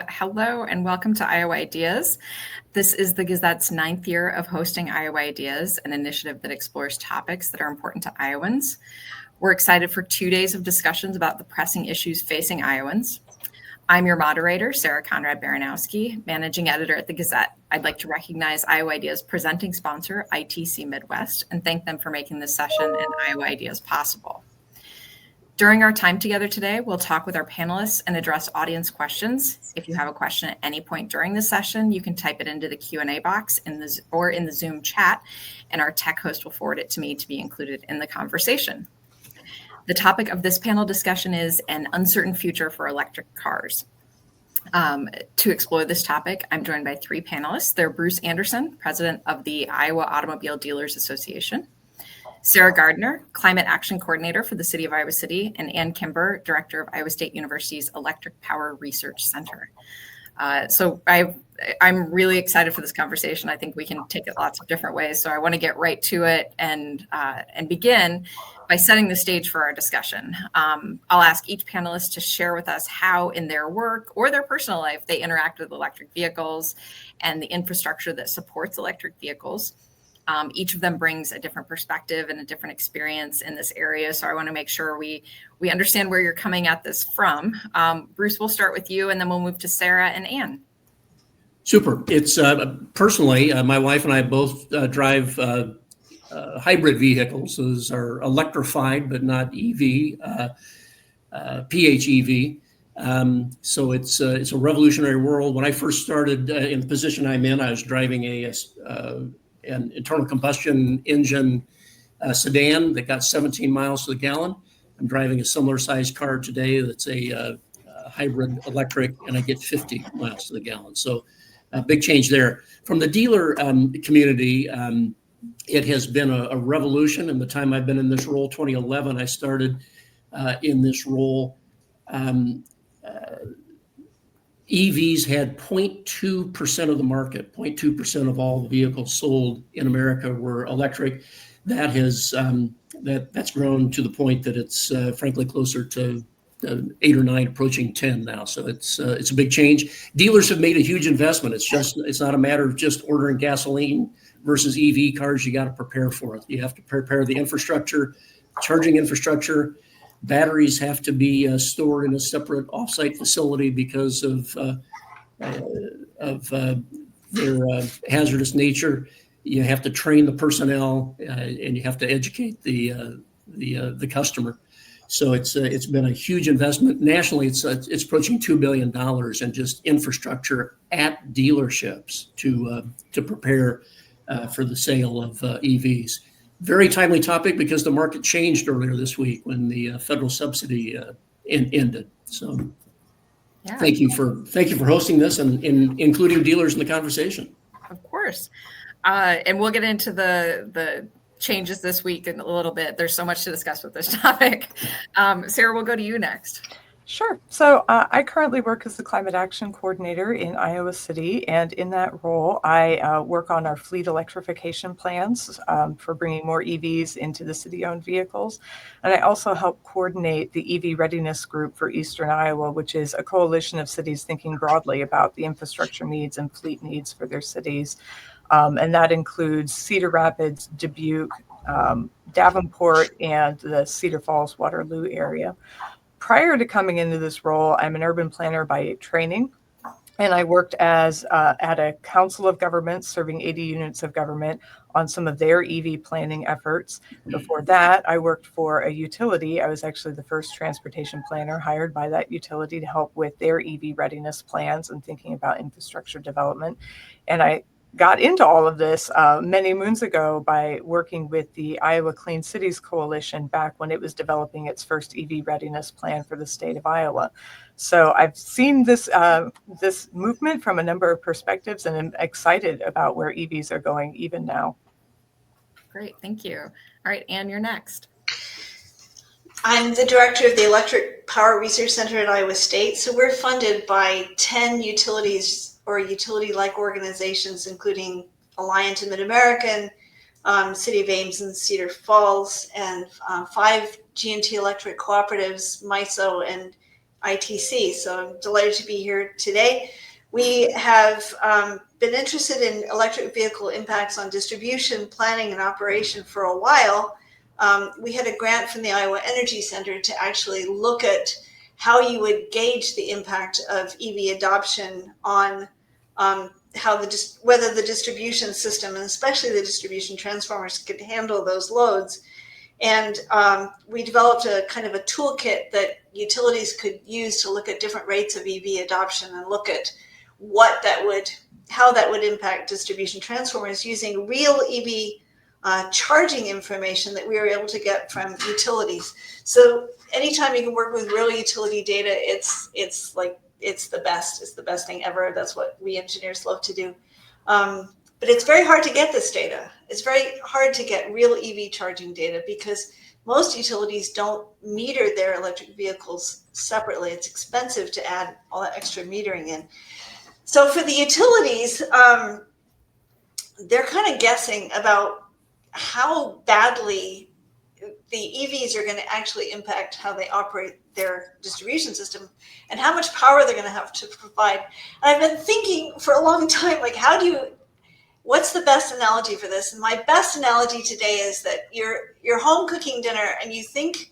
Hello and welcome to Iowa Ideas. This is the Gazette's 9th year of hosting Iowa Ideas, an initiative that explores topics that are important to Iowans. We're excited for 2 days of discussions about the pressing issues facing Iowans. I'm your moderator, Sarah Conrad Baranowski, managing editor at the Gazette. I'd like to recognize Iowa Ideas' presenting sponsor, ITC Midwest, and thank them for making this session and Iowa Ideas possible. During our time together today, we'll talk with our panelists and address audience questions. If you have a question at any point during the session, you can type it into the Q&A box in the Zoom chat, and our tech host will forward it to me to be included in the conversation. The topic of this panel discussion is an uncertain future for electric cars. To explore this topic, I'm joined by 3 panelists. They're Bruce Anderson, president of the Iowa Automobile Dealers Association, Sarah Gardner, Climate Action Coordinator for the City of Iowa City, and Ann Kimber, Director of Iowa State University's Electric Power Research Center. So I'm really excited for this conversation. I think we can take it lots of different ways. So I want to get right to it and begin by setting the stage for our discussion. I'll ask each panelist to share with us how in their work or their personal life they interact with electric vehicles and the infrastructure that supports electric vehicles. Each of them brings a different perspective and a different experience in this area. So I want to make sure we understand where you're coming at this from. Bruce, we'll start with you and then we'll move to Sarah and Ann. Super. It's personally, my wife and I both drive hybrid vehicles. Those are electrified, but not EV, PHEV. So it's a revolutionary world. When I first started in the position I'm in, I was driving an internal combustion engine sedan that got 17 miles to the gallon. I'm driving a similar sized car today that's a hybrid electric, and I get 50 miles to the gallon. So a big change there. From the dealer community, it has been a revolution. In the time I've been in this role, 2011, I started in this role. EVs had 0.2% of the market, 0.2% of all the vehicles sold in America were electric. That has that's grown to the point that it's frankly closer to 8 or 9, approaching 10 now. So it's a big change. Dealers have made a huge investment. It's not a matter of just ordering gasoline versus EV cars. You got to prepare for it. You have to prepare the infrastructure, charging infrastructure. Batteries have to be stored in a separate offsite facility because of their hazardous nature. You have to train the personnel and you have to educate the customer. So it's been a huge investment nationally. It's approaching $2 billion in just infrastructure at dealerships to prepare for the sale of EVs. Very timely topic because the market changed earlier this week when the federal subsidy ended. So yeah. Thank you for hosting this and including dealers in the conversation. Of course. And we'll get into the changes this week in a little bit. There's so much to discuss with this topic. Sarah, we'll go to you next. Sure. So I currently work as the Climate Action Coordinator in Iowa City, and in that role, I work on our fleet electrification plans for bringing more EVs into the city-owned vehicles. And I also help coordinate the EV Readiness Group for Eastern Iowa, which is a coalition of cities thinking broadly about the infrastructure needs and fleet needs for their cities. And that includes Cedar Rapids, Dubuque, Davenport, and the Cedar Falls, Waterloo area. Prior to coming into this role, I'm an urban planner by training, and I worked at a council of government serving 80 units of government on some of their EV planning efforts. Before that, I worked for a utility. I was actually the first transportation planner hired by that utility to help with their EV readiness plans and thinking about infrastructure development. And I got into all of this many moons ago by working with the Iowa Clean Cities Coalition back when it was developing its first EV readiness plan for the state of Iowa. So I've seen this movement from a number of perspectives, and I'm excited about where EVs are going even now. Great, thank you. All right, Ann, you're next. I'm the director of the Electric Power Research Center at Iowa State. So we're funded by 10 utilities or utility-like organizations, including Alliant and Mid-American, City of Ames and Cedar Falls, and 5 G&T electric cooperatives, MISO, and ITC. So I'm delighted to be here today. We have been interested in electric vehicle impacts on distribution, planning, and operation for a while. We had a grant from the Iowa Energy Center to actually look at how you would gauge the impact of EV adoption on whether the distribution system, and especially the distribution transformers, could handle those loads. And we developed a kind of a toolkit that utilities could use to look at different rates of EV adoption and look at how that would impact distribution transformers using real EV charging information that we were able to get from utilities. So anytime you can work with real utility data, it's the best. It's the best thing ever. That's what we engineers love to do. But it's very hard to get this data. It's very hard to get real EV charging data because most utilities don't meter their electric vehicles separately. It's expensive to add all that extra metering in. So for the utilities, they're kind of guessing about how badly the EVs are going to actually impact how they operate their distribution system and how much power they're going to have to provide. And I've been thinking for a long time, like, what's the best analogy for this? And my best analogy today is that you're home cooking dinner and you think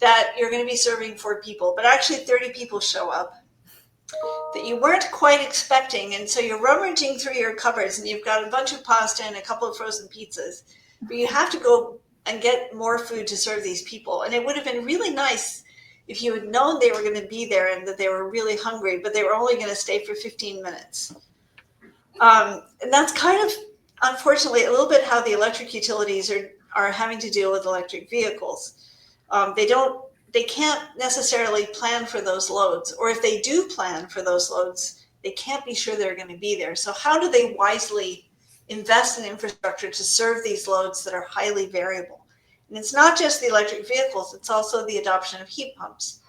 that you're going to be serving 4 people, but actually 30 people show up that you weren't quite expecting. And so you're rummaging through your cupboards and you've got a bunch of pasta and a couple of frozen pizzas, but you have to go and get more food to serve these people. And it would have been really nice if you had known they were going to be there and that they were really hungry, but they were only going to stay for 15 minutes. And that's kind of, unfortunately, a little bit how the electric utilities are having to deal with electric vehicles. They can't necessarily plan for those loads, or if they do plan for those loads, they can't be sure they're going to be there. So how do they wisely invest in infrastructure to serve these loads that are highly variable? And it's not just the electric vehicles, it's also the adoption of heat pumps,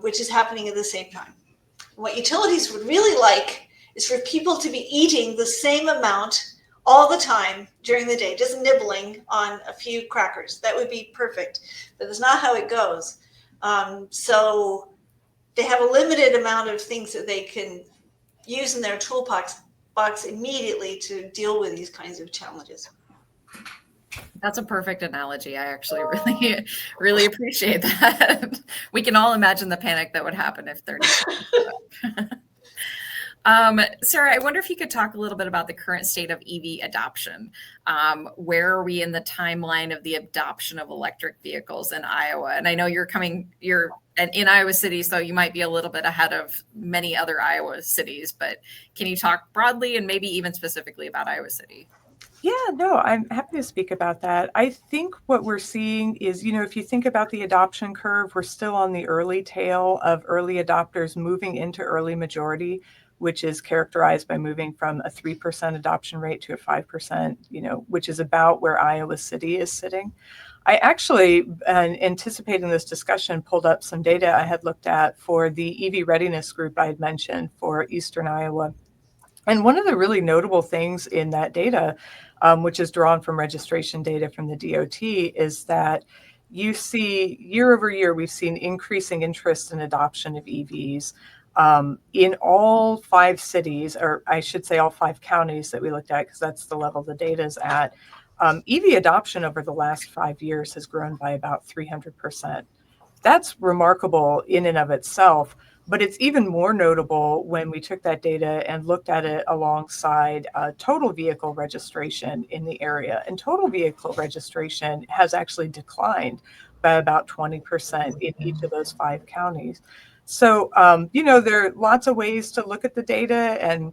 which is happening at the same time. What utilities would really like is for people to be eating the same amount all the time during the day, just nibbling on a few crackers. That would be perfect, but that's not how it goes. So they have a limited amount of things that they can use in their toolbox immediately to deal with these kinds of challenges. That's a perfect analogy. I actually really, really appreciate that. We can all imagine the panic that would happen if 30 Sarah, I wonder if you could talk a little bit about the current state of EV adoption. Where are we in the timeline of the adoption of electric vehicles in Iowa? And I know you're in Iowa City, so you might be a little bit ahead of many other Iowa cities, but can you talk broadly and maybe even specifically about Iowa City? Yeah, no, I'm happy to speak about that. I think what we're seeing is, if you think about the adoption curve, we're still on the early tail of early adopters moving into early majority, which is characterized by moving from a 3% adoption rate to a 5%, which is about where Iowa City is sitting. I actually, anticipating this discussion, pulled up some data I had looked at for the EV readiness group I had mentioned for Eastern Iowa. And one of the really notable things in that data, which is drawn from registration data from the DOT, is that you see year over year, we've seen increasing interest in adoption of EVs. In all 5 cities, or I should say all 5 counties that we looked at, because that's the level the data is at, EV adoption over the last 5 years has grown by about 300%. That's remarkable in and of itself, but it's even more notable when we took that data and looked at it alongside total vehicle registration in the area. And total vehicle registration has actually declined by about 20% in each of those 5 counties. So, there are lots of ways to look at the data, and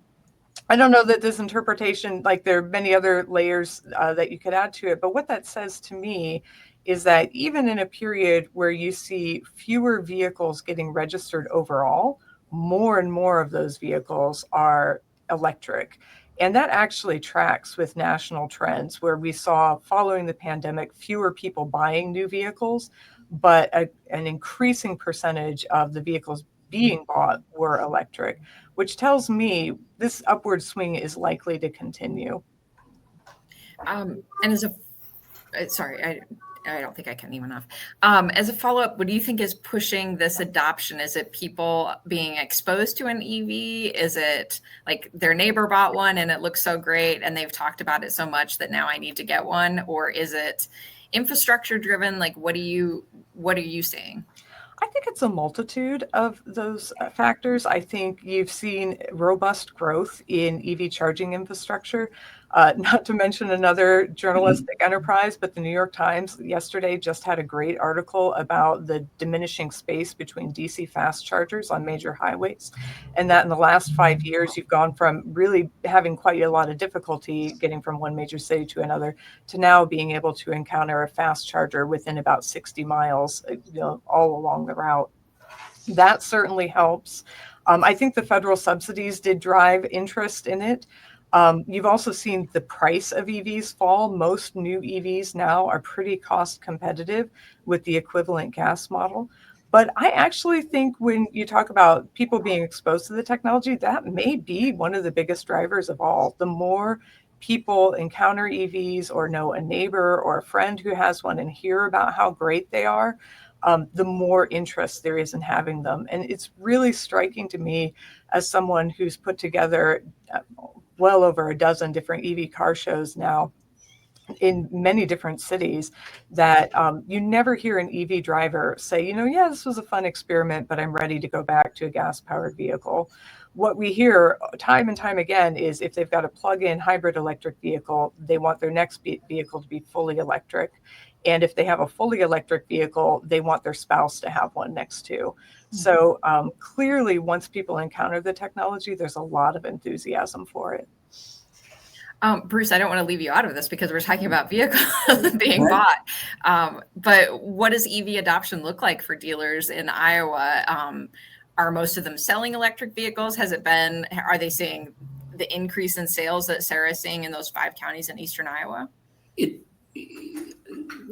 I don't know that this interpretation, like there are many other layers that you could add to it, but what that says to me is that even in a period where you see fewer vehicles getting registered overall, more and more of those vehicles are electric. And that actually tracks with national trends where we saw following the pandemic, fewer people buying new vehicles, but an increasing percentage of the vehicles being bought were electric, which tells me this upward swing is likely to continue. And I don't think I can even enough. As a follow-up, what do you think is pushing this adoption? Is it people being exposed to an EV? Is it like their neighbor bought one and it looks so great and they've talked about it so much that now I need to get one? Or is it infrastructure driven? Like, what are you seeing? I think it's a multitude of those factors. I think you've seen robust growth in EV charging infrastructure, not to mention another journalistic enterprise, but the New York Times yesterday just had a great article about the diminishing space between DC fast chargers on major highways. And that in the last 5 years, you've gone from really having quite a lot of difficulty getting from one major city to another to now being able to encounter a fast charger within about 60 miles, all along the route. That certainly helps. I think the federal subsidies did drive interest in it. You've also seen the price of EVs fall. Most new EVs now are pretty cost competitive with the equivalent gas model. But I actually think when you talk about people being exposed to the technology, that may be one of the biggest drivers of all. The more people encounter EVs or know a neighbor or a friend who has one and hear about how great they are, the more interest there is in having them. And it's really striking to me as someone who's put together well over a dozen different EV car shows now in many different cities that you never hear an EV driver say, yeah, this was a fun experiment, but I'm ready to go back to a gas-powered vehicle. What we hear time and time again is if they've got a plug-in hybrid electric vehicle, they want their next vehicle to be fully electric. And if they have a fully electric vehicle, they want their spouse to have one next to. So clearly, once people encounter the technology, there's a lot of enthusiasm for it. Bruce, I don't want to leave you out of this because we're talking about vehicles being bought. But what does EV adoption look like for dealers in Iowa? Are most of them selling electric vehicles? Are they seeing the increase in sales that Sarah is seeing in those 5 counties in eastern Iowa?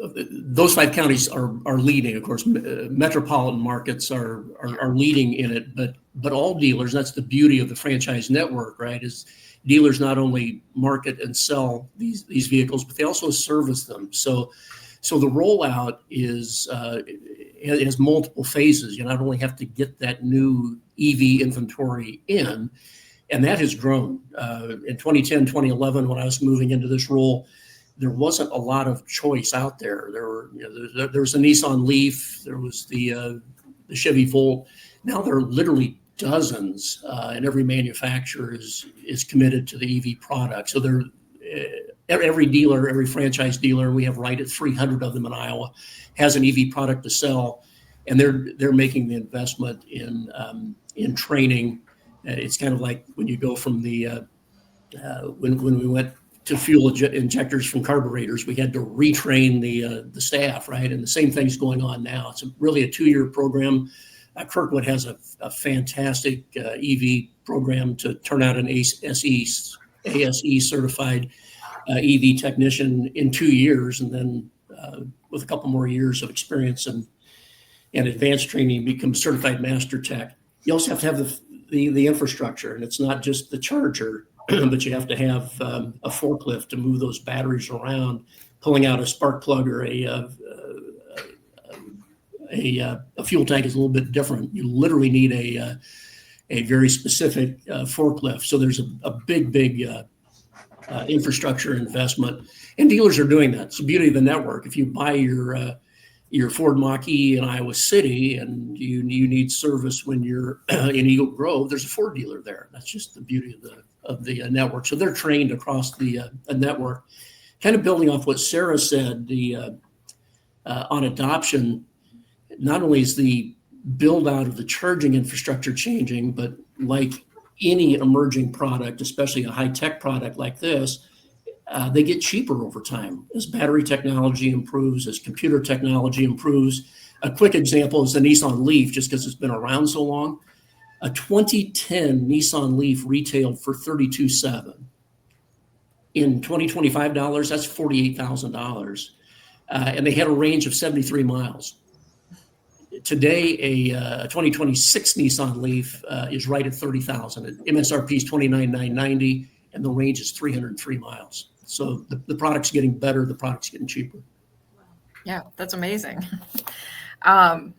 Those 5 counties are leading. Of course, metropolitan markets are leading in it, but all dealers, that's the beauty of the franchise network, right? Is dealers not only market and sell these vehicles, but they also service them. So the rollout has multiple phases. You not only have to get that new EV inventory in, and that has grown. In 2010, 2011, when I was moving into this role, there wasn't a lot of choice out there. There was a Nissan Leaf, there was the Chevy Volt. Now there are literally dozens, and every manufacturer is committed to the EV product. So every dealer, every franchise dealer, we have right at 300 of them in Iowa, has an EV product to sell, and they're making the investment in training. It's kind of like when you go from the when we went to fuel injectors from carburetors, we had to retrain the staff, right? And the same thing's going on now. It's really a 2-year program. Kirkwood has a fantastic EV program to turn out an ASE certified EV technician in 2 years, and then with a couple more years of experience and advanced training, become a certified master tech. You also have to have the infrastructure, and it's not just the charger, but you have to have a forklift to move those batteries around. Pulling out a spark plug or a fuel tank is a little bit different. You literally need a very specific forklift. So there's a big infrastructure investment, and dealers are doing that. It's the beauty of the network. If you buy your Ford Mach-E in Iowa City and you need service when you're in Eagle Grove, there's a Ford dealer there. That's just the beauty of the network. So they're trained across the network. Kind of building off what Sarah said, on adoption, not only is the build out of the charging infrastructure changing, but like any emerging product, especially a high-tech product like this, they get cheaper over time as battery technology improves, as computer technology improves. A quick example is the Nissan Leaf, just because it's been around so long. A 2010 Nissan Leaf retailed for $32,700. In 2025 dollars, that's $48,000. And they had a range of 73 miles. Today, a 2026 Nissan Leaf is right at $30,000. MSRP is $29,990, and the range is 303 miles. So the product's getting better, the product's getting cheaper. Yeah, that's amazing. Um,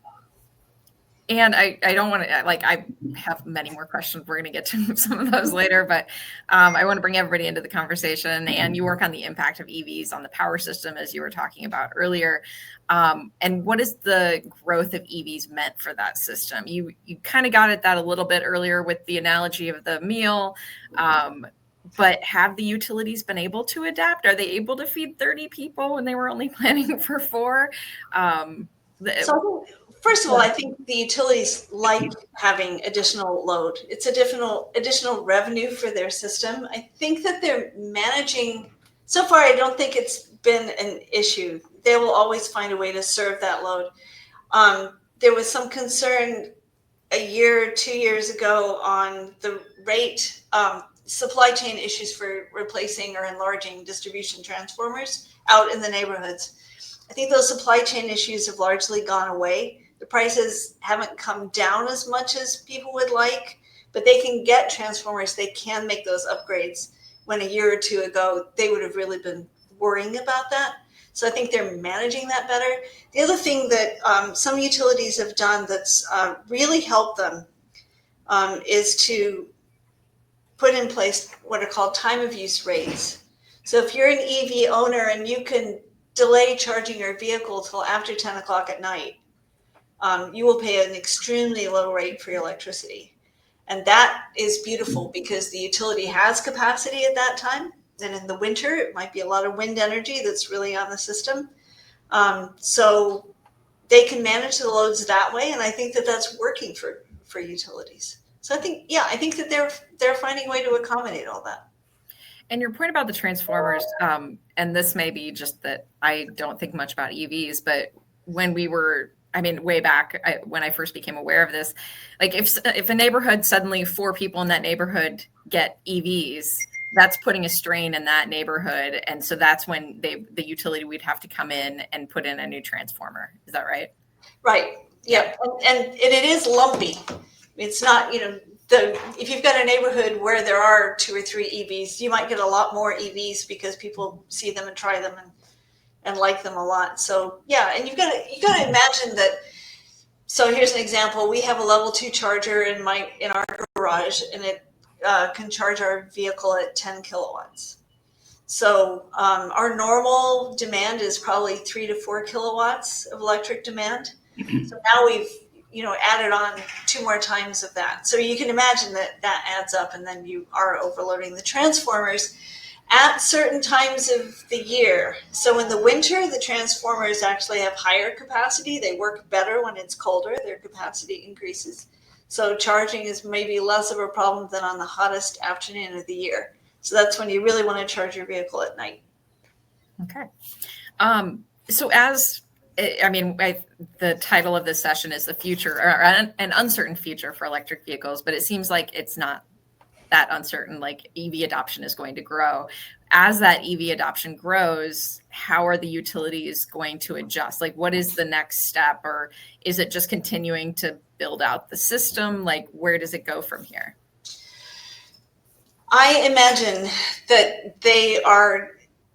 and I don't want to, like, I have many more questions. We're going to get to some of those later, but I want to bring everybody into the conversation. And you work on the impact of EVs on the power system, as you were talking about earlier. And what is the growth of EVs meant for that system? You kind of got at that a little bit earlier with the analogy of the meal. But have the utilities been able to adapt? Are they able to feed 30 people when they were only planning for 4? So first of all, I think the utilities like having additional load. It's additional revenue for their system. I think that they're managing, so far I don't think it's been an issue. They will always find a way to serve that load. There was some concern a year or 2 years ago on the rate, supply chain issues for replacing or enlarging distribution transformers out in the neighborhoods. I think those supply chain issues have largely gone away. The prices haven't come down as much as people would like, but they can get transformers. They can make those upgrades when a year or two ago, they would have really been worrying about that. So I think they're managing that better. The other thing that some utilities have done that's really helped them is to put in place what are called time of use rates. So if you're an EV owner and you can delay charging your vehicle till after 10 o'clock at night, you will pay an extremely low rate for your electricity. And that is beautiful because the utility has capacity at that time. And in the winter, it might be a lot of wind energy that's really on the system. So they can manage the loads that way. And I think that that's working for utilities. So I think that they're finding a way to accommodate all that. And your point about the transformers, and this may be just that I don't think much about EVs, but when we were, way back when I first became aware of this, like if a neighborhood, suddenly 4 people in that neighborhood get EVs, that's putting a strain in that neighborhood. And so that's when the utility would have to come in and put in a new transformer. Is that right? Right. Yeah. And it is lumpy. It's not, if you've got a neighborhood where there are 2 or 3 EVs, you might get a lot more EVs because people see them and try them and like them a lot. So yeah, and you've got to imagine that. So here's an example. We have a level 2 charger in our garage, and it can charge our vehicle at 10 kilowatts. So our normal demand is probably 3 to 4 kilowatts of electric demand. So now we've added on 2 more times of that. So you can imagine that adds up, and then you are overloading the transformers at certain times of the year. So in the winter, the transformers actually have higher capacity. They work better when it's colder. Their capacity increases. So charging is maybe less of a problem than on the hottest afternoon of the year. So that's when you really want to charge your vehicle at night. Okay. So the title of this session is the future, or an uncertain future for electric vehicles, but it seems like it's not that uncertain. Like EV adoption is going to grow. As that EV adoption grows, how are the utilities going to adjust? Like, what is the next step, or is it just continuing to build out the system? Like, where does it go from here? I imagine that they are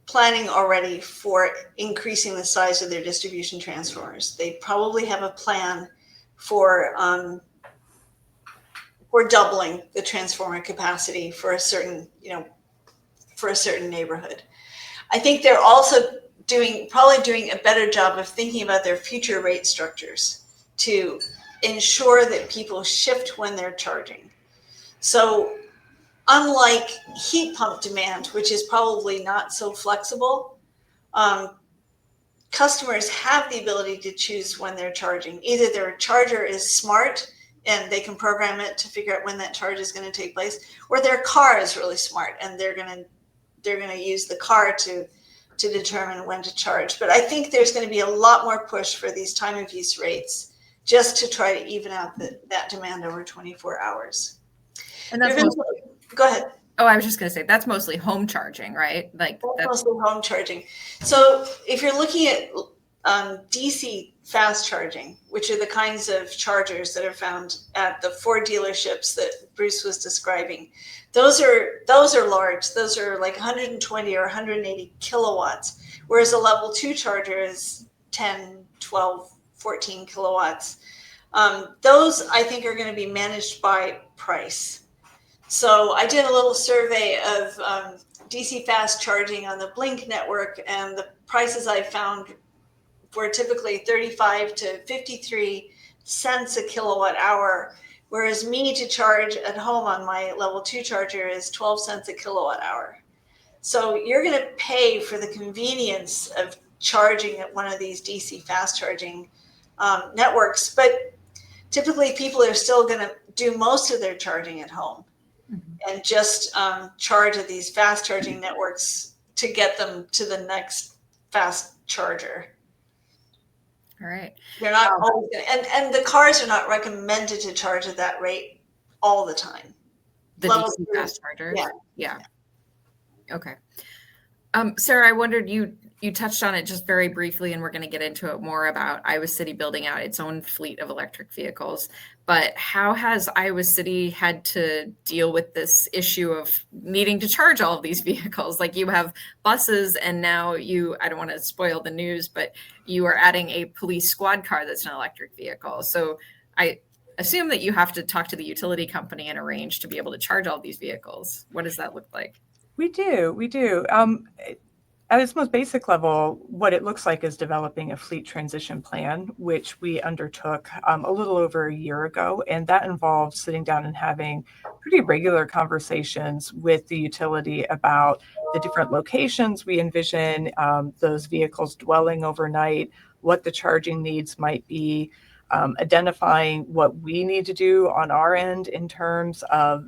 planning already for increasing the size of their distribution transformers. They probably have a plan for doubling the transformer capacity for a certain neighborhood. I think they're also probably doing a better job of thinking about their future rate structures to ensure that people shift when they're charging. So unlike heat pump demand, which is probably not so flexible, customers have the ability to choose when they're charging. Either their charger is smart and they can program it to figure out when that charge is going to take place, or their car is really smart and they're going to use the car to determine when to charge. But I think there's going to be a lot more push for these time of use rates just to try to even out that demand over 24 hours. And that's go ahead. Oh, I was just going to say that's mostly home charging, right? Like that's mostly home charging. So if you're looking at DC fast charging, which are the kinds of chargers that are found at the Ford dealerships that Bruce was describing, those are large. Those are like 120 or 180 kilowatts, whereas a level 2 charger is 10, 12, 14 kilowatts. Those I think are going to be managed by price. So I did a little survey of DC fast charging on the Blink network, and the prices I found were typically 35 to 53 cents a kilowatt hour, whereas me to charge at home on my level 2 charger is 12 cents a kilowatt hour. So you're going to pay for the convenience of charging at one of these DC fast charging networks, but typically people are still going to do most of their charging at home and just charge at these fast charging networks to get them to the next fast charger. All right. They're not always gonna, and the cars are not recommended to charge at that rate all the time. The Level DC 3, fast chargers. yeah. Okay. Sarah, I wondered, you touched on it just very briefly, and we're going to get into it more about Iowa City building out its own fleet of electric vehicles. But how has Iowa City had to deal with this issue of needing to charge all of these vehicles? Like, you have buses, and now I don't want to spoil the news, but you are adding a police squad car that's an electric vehicle. So I assume that you have to talk to the utility company and arrange to be able to charge all these vehicles. What does that look like? We do. At its most basic level, what it looks like is developing a fleet transition plan, which we undertook a little over a year ago. And that involved sitting down and having pretty regular conversations with the utility about the different locations we envision those vehicles dwelling overnight, what the charging needs might be, identifying what we need to do on our end in terms of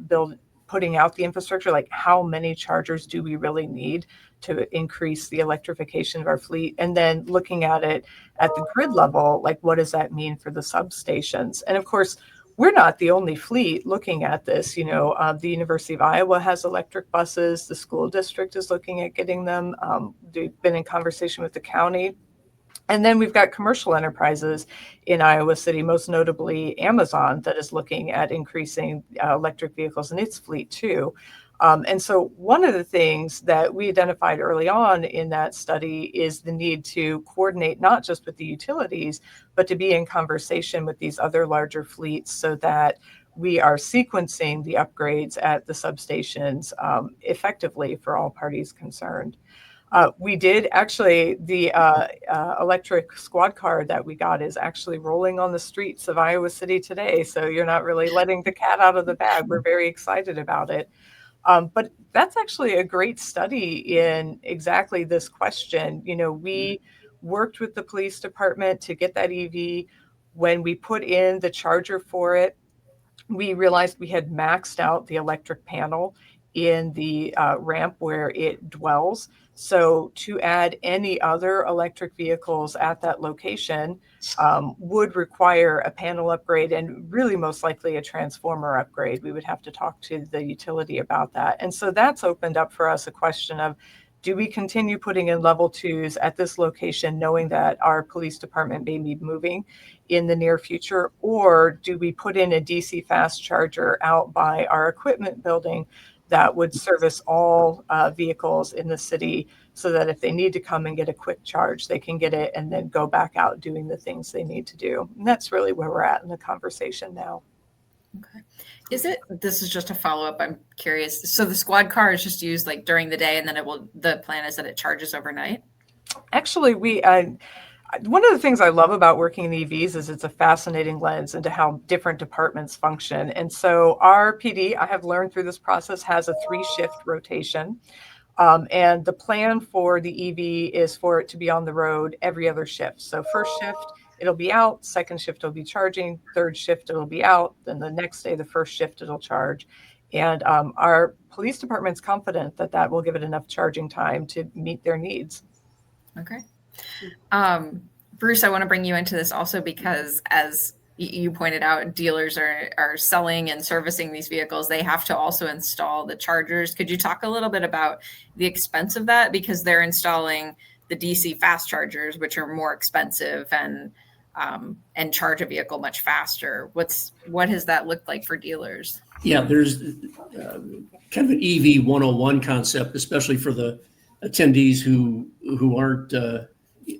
putting out the infrastructure, like how many chargers do we really need to increase the electrification of our fleet, and then looking at it at the grid level, like what does that mean for the substations? And of course, we're not the only fleet looking at this. You know, the University of Iowa has electric buses. The school district is looking at getting them. They've been in conversation with the county. And then we've got commercial enterprises in Iowa City, most notably Amazon, that is looking at increasing electric vehicles in its fleet too. And so one of the things that we identified early on in that study is the need to coordinate not just with the utilities, but to be in conversation with these other larger fleets so that we are sequencing the upgrades at the substations effectively for all parties concerned. We did actually, the electric squad car that we got is actually rolling on the streets of Iowa City today. So you're not really letting the cat out of the bag. We're very excited about it. But that's actually a great study in exactly this question. You know, we worked with the police department to get that EV. When we put in the charger for it, we realized we had maxed out the electric panel in the ramp where it dwells. So to add any other electric vehicles at that location would require a panel upgrade and really most likely a transformer upgrade. We would have to talk to the utility about that. And so that's opened up for us a question of, do we continue putting in level 2s at this location, knowing that our police department may be moving in the near future, or do we put in a DC fast charger out by our equipment building that would service all vehicles in the city so that if they need to come and get a quick charge, they can get it and then go back out doing the things they need to do. And that's really where we're at in the conversation now. Okay. This is just a follow-up, I'm curious. So the squad car is just used like during the day, and then the plan is that it charges overnight? Actually, one of the things I love about working in EVs is it's a fascinating lens into how different departments function. And so our PD, I have learned through this process, has a 3-shift rotation. And the plan for the EV is for it to be on the road every other shift. So first shift, it'll be out. Second shift, it'll be charging. Third shift, it'll be out. Then the next day, the first shift, it'll charge. And our police department's confident that that will give it enough charging time to meet their needs. Okay. Bruce, I want to bring you into this also because, as you pointed out, dealers are selling and servicing these vehicles. They have to also install the chargers. Could you talk a little bit about the expense of that? Because they're installing the DC fast chargers, which are more expensive and charge a vehicle much faster. What has that looked like for dealers? Yeah, there's kind of an EV 101 concept, especially for the attendees who aren't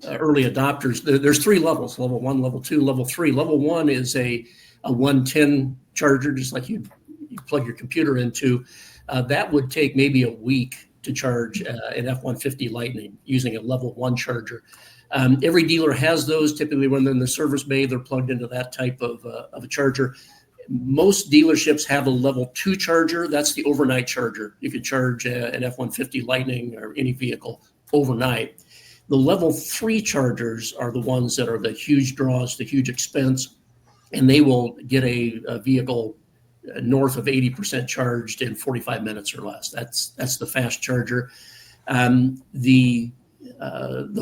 early adopters. There's three levels: level 1, level 2, level 3. Level 1 is a 110 charger, just like you plug your computer into. That would take maybe a week to charge an F-150 Lightning using a level 1 charger. Every dealer has those. Typically, when they're in the service bay, they're plugged into that type of a charger. Most dealerships have a level 2 charger. That's the overnight charger. You could charge an F-150 Lightning or any vehicle overnight. The level 3 chargers are the ones that are the huge draws, the huge expense, and they will get a vehicle north of 80% charged in 45 minutes or less. That's the fast charger. The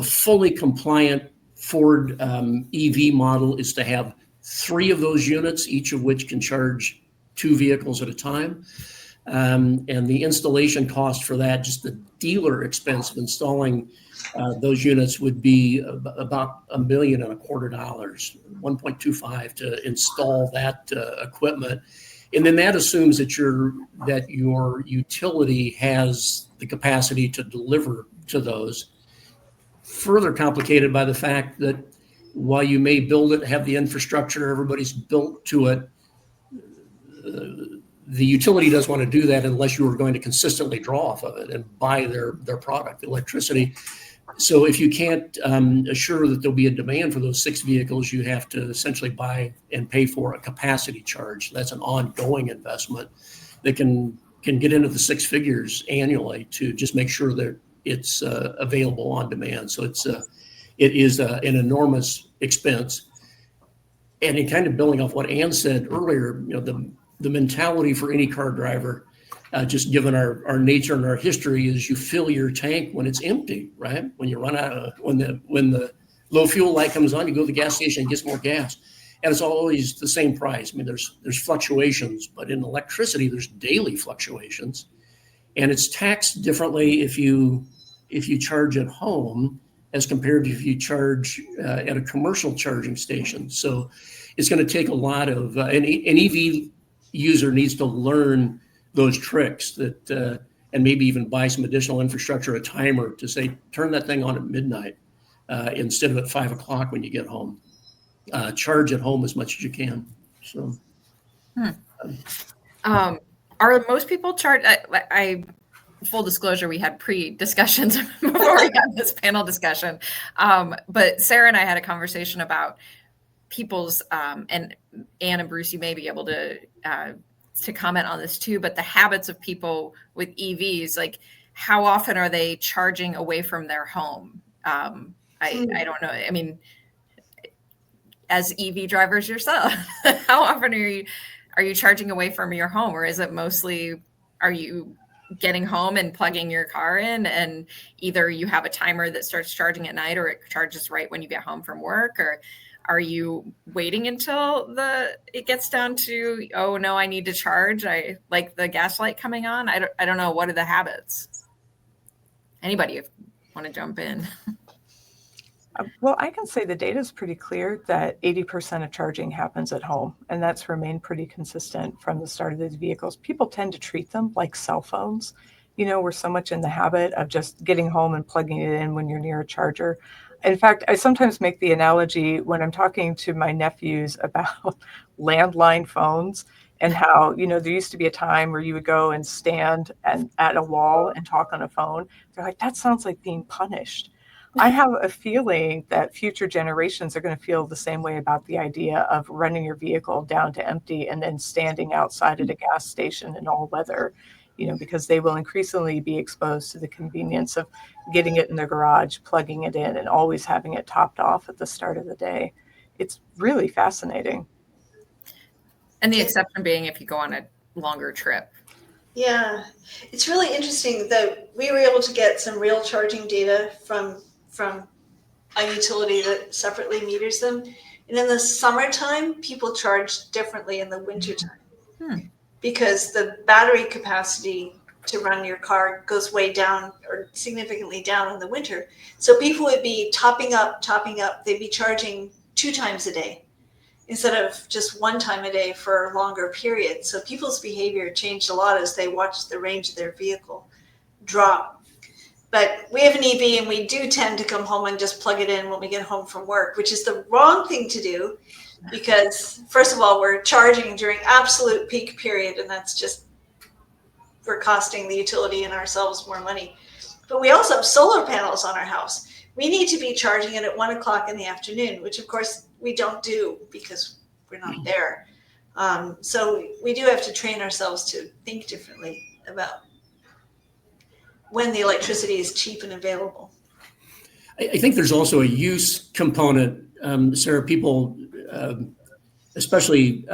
fully compliant Ford EV model is to have 3 of those units, each of which can charge 2 vehicles at a time. And the installation cost for that, just the dealer expense of installing those units, would be about $1.25 million, $1.25 to install that equipment. And then that assumes that your utility has the capacity to deliver to those. Further complicated by the fact that while you may build it, have the infrastructure, everybody's built to it, the utility doesn't want to do that unless you are going to consistently draw off of it and buy their product, electricity. So if you can't assure that there'll be a demand for those 6 vehicles, you have to essentially buy and pay for a capacity charge. That's an ongoing investment that can get into the 6 figures annually to just make sure that it's available on demand. So it is an enormous expense. And in kind of building off what Ann said earlier, the mentality for any car driver, just given our nature and our history, is you fill your tank when it's empty, right? When you run out of, when the low fuel light comes on, you go to the gas station and get some more gas. And it's always the same price. I mean, there's fluctuations, but in electricity, there's daily fluctuations. And it's taxed differently if you charge at home as compared to if you charge at a commercial charging station. So it's going to take a lot of, an EV user needs to learn those tricks that, and maybe even buy some additional infrastructure, a timer to say, turn that thing on at midnight instead of at 5 o'clock when you get home. Charge at home as much as you can. So, are most people charged? Full disclosure, we had pre-discussions before we had this panel discussion. But Sarah and I had a conversation about people's, and Ann and Bruce, you may be able to comment on this too, but the habits of people with EVs, like how often are they charging away from their home? I don't know. I mean, as EV drivers yourself, how often are you charging away from your home, or is it mostly, are you getting home and plugging your car in, and either you have a timer that starts charging at night or it charges right when you get home from work, or are you waiting until it gets down to, oh no, I need to charge, I like the gas light coming on? I don't know. What are the habits? Anybody want to jump in? Well, I can say the data is pretty clear that 80% of charging happens at home, and that's remained pretty consistent from the start of these vehicles. People tend to treat them like cell phones. We're so much in the habit of just getting home and plugging it in when you're near a charger. In fact, I sometimes make the analogy when I'm talking to my nephews about landline phones and how, there used to be a time where you would go and stand at a wall and talk on a phone. They're like, that sounds like being punished. I have a feeling that future generations are going to feel the same way about the idea of running your vehicle down to empty and then standing outside at a gas station in all weather, because they will increasingly be exposed to the convenience of getting it in their garage, plugging it in, and always having it topped off at the start of the day. It's really fascinating. And the exception being if you go on a longer trip. Yeah, it's really interesting that we were able to get some real charging data from a utility that separately meters them. And in the summertime, people charge differently in the wintertime because the battery capacity to run your car goes way down or significantly down in the winter. So people would be topping up. They'd be charging 2 times a day instead of just 1 time a day for a longer period. So people's behavior changed a lot as they watched the range of their vehicle drop. But we have an EV and we do tend to come home and just plug it in when we get home from work, which is the wrong thing to do because, first of all, we're charging during absolute peak period, and that's just, we're costing the utility and ourselves more money. But we also have solar panels on our house. We need to be charging it at 1 o'clock in the afternoon, which of course we don't do because we're not there. So we do have to train ourselves to think differently about when the electricity is cheap and available. I think there's also a use component, Sarah. People, especially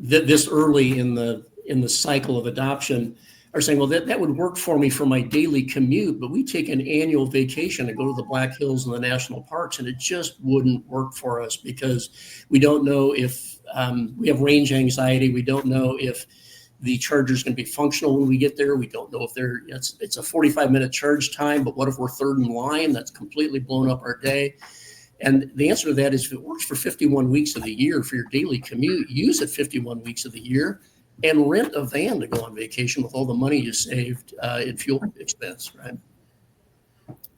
this early in the cycle of adoption, are saying, well, that would work for me for my daily commute, but we take an annual vacation and go to the Black Hills and the national parks, and it just wouldn't work for us because we don't know if we have range anxiety. We don't know if the charger is going to be functional when we get there. We don't know if it's a 45-minute charge time, but what if we're third in line? That's completely blown up our day. And the answer to that is if it works for 51 weeks of the year for your daily commute, use it 51 weeks of the year and rent a van to go on vacation with all the money you saved in fuel expense, right?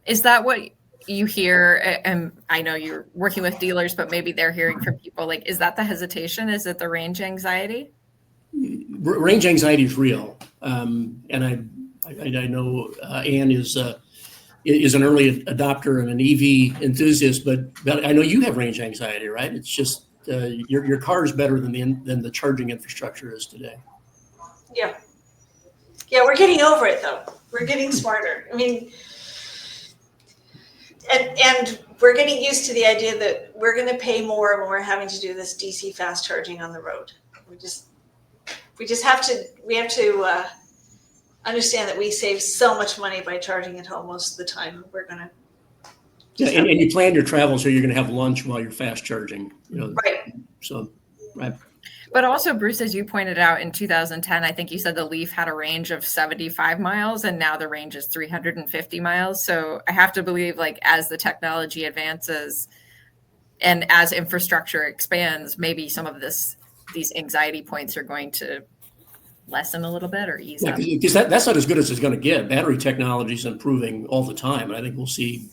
Is that what you hear? And I know you're working with dealers, but maybe they're hearing from people, like, is that the hesitation? Is it the range anxiety? Range anxiety is real. And I know Ann is an early adopter and an EV enthusiast, but I know you have range anxiety, right? It's just your car is better than the charging infrastructure is today. Yeah, we're getting over it though. We're getting smarter. I mean, and we're getting used to the idea that we're going to pay more when we're having to do this DC fast charging on the road. We have to understand that we save so much money by charging at home most of the time. We're going to. Yeah, and you plan your travel so you're going to have lunch while you're fast charging. Right. So, right. But also, Bruce, as you pointed out, in 2010, I think you said the Leaf had a range of 75 miles, and now the range is 350 miles. So I have to believe, like, as the technology advances and as infrastructure expands, maybe some of these anxiety points are going to lessen a little bit or ease up. Because that's not as good as it's going to get. Battery technology is improving all the time, and I think we'll see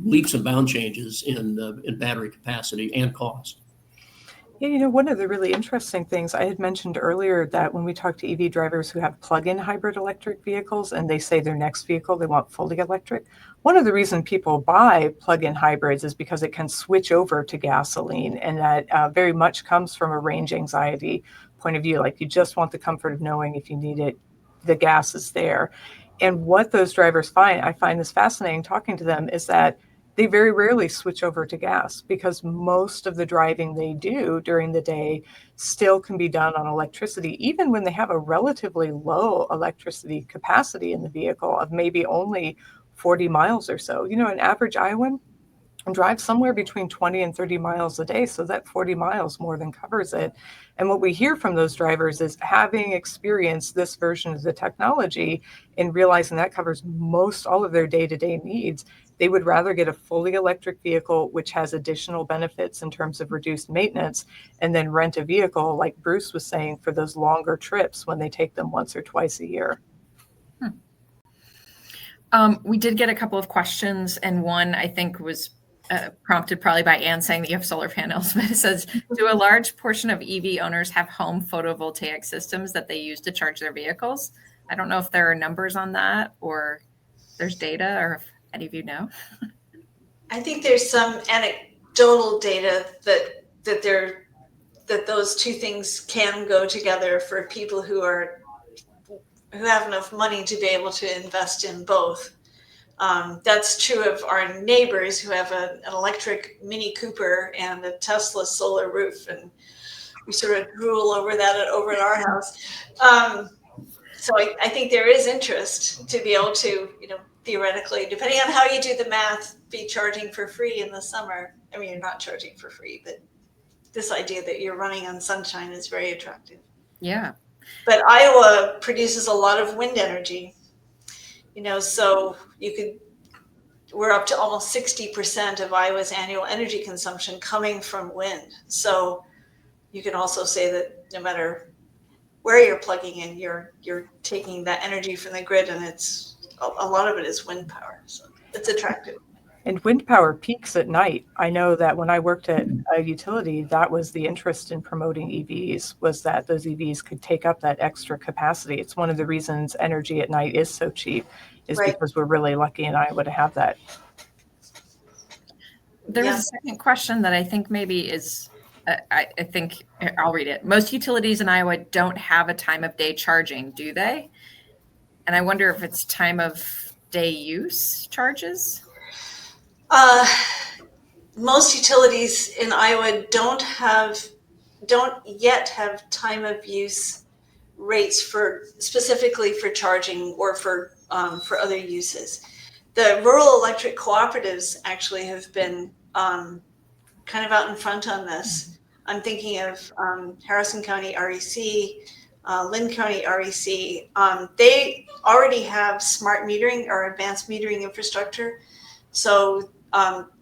leaps and bound changes in battery capacity and cost. Yeah, one of the really interesting things I had mentioned earlier that when we talk to EV drivers who have plug-in hybrid electric vehicles and they say their next vehicle they want fully electric, one of the reasons people buy plug-in hybrids is because it can switch over to gasoline, and that very much comes from a range anxiety point of view. Like, you just want the comfort of knowing if you need it, the gas is there. And what those drivers find, I find this fascinating talking to them, is that they very rarely switch over to gas because most of the driving they do during the day still can be done on electricity, even when they have a relatively low electricity capacity in the vehicle of maybe only 40 miles or so. An average Iowan drives somewhere between 20 and 30 miles a day. So that 40 miles more than covers it. And what we hear from those drivers is, having experienced this version of the technology and realizing that covers most all of their day-to-day needs, they would rather get a fully electric vehicle, which has additional benefits in terms of reduced maintenance, and then rent a vehicle, like Bruce was saying, for those longer trips when they take them once or twice a year. We did get a couple of questions, and one I think was prompted probably by Ann saying that you have solar panels, but it says, do a large portion of EV owners have home photovoltaic systems that they use to charge their vehicles? I don't know if there are numbers on that or there's data, or if any of you know. I think there's some anecdotal data that those two things can go together for people who have enough money to be able to invest in both. That's true of our neighbors who have an electric Mini Cooper and a Tesla solar roof, and we sort of drool over that over at our house. So I think there is interest to be able to, theoretically, depending on how you do the math, be charging for free in the summer. I mean, you're not charging for free, but this idea that you're running on sunshine is very attractive. Yeah. But Iowa produces a lot of wind energy. So we're up to almost 60% of Iowa's annual energy consumption coming from wind. So you can also say that no matter where you're plugging in, you're taking that energy from the grid, and it's a lot of it is wind power. So it's attractive. And wind power peaks at night. I know that when I worked at a utility, that was the interest in promoting EVs, was that those EVs could take up that extra capacity. It's one of the reasons energy at night is so cheap, is Right. because we're really lucky in Iowa to have that. There was a second question that I think maybe is, I think I'll read it. Most utilities in Iowa don't have a time of day charging, do they? And I wonder if it's time of day use charges. Most utilities in Iowa don't yet have time of use rates specifically for charging or for other uses. The rural electric cooperatives actually have been kind of out in front on this. I'm thinking of Harrison County REC, Lynn County REC. They already have smart metering or advanced metering infrastructure. So